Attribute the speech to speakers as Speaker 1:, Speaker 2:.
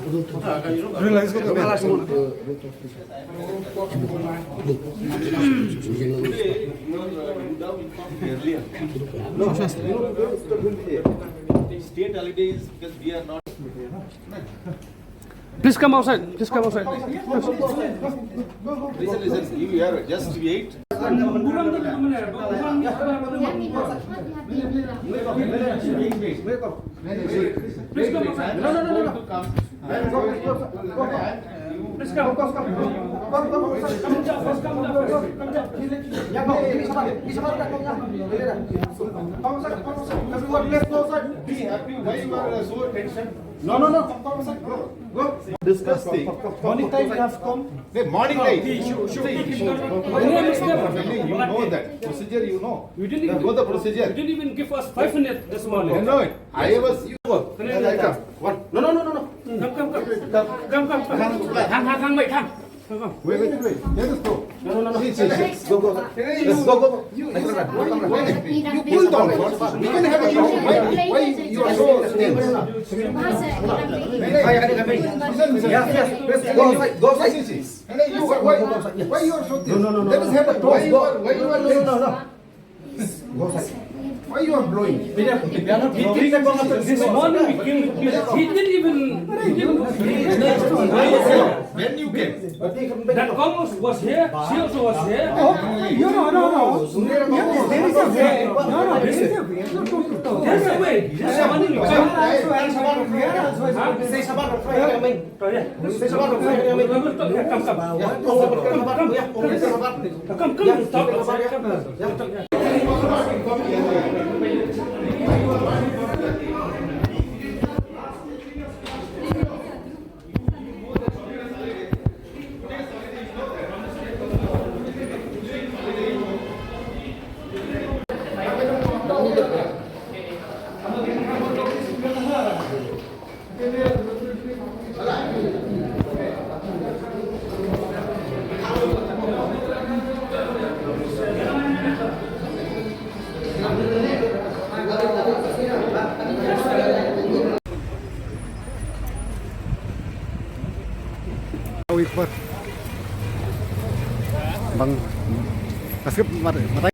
Speaker 1: Relax ko kami.
Speaker 2: No, state holidays because we are not.
Speaker 3: Please come outside. Please come outside.
Speaker 2: Listen, you are just wait.
Speaker 3: Please come outside.
Speaker 2: No.
Speaker 3: Please come.
Speaker 2: Be happy. Why you are so tension?
Speaker 1: No.
Speaker 2: Discuss thing.
Speaker 1: Morning time you have come.
Speaker 2: Morning night.
Speaker 3: Show.
Speaker 2: You know that procedure. You know.
Speaker 3: You didn't even
Speaker 2: know the procedure.
Speaker 3: You didn't even give us 5 minutes this morning.
Speaker 2: No. I was.
Speaker 1: One. No.
Speaker 3: Come. Hang, wait.
Speaker 1: Wait. Let us go.
Speaker 2: No.
Speaker 1: Go. Let's go. You pull down. We can have a talk. Why you are so tense? Yes. Go outside. Why you are so tense? No. Let us have a talk. Why you are doing? No. Go outside. Why you are blowing?
Speaker 3: This morning we came. He didn't even.
Speaker 2: When you came.
Speaker 3: That Congress was here. She also was here.
Speaker 4: No. There is a way. No. There is a way.
Speaker 3: There's a way. There's a money.
Speaker 1: Bang, masih matay.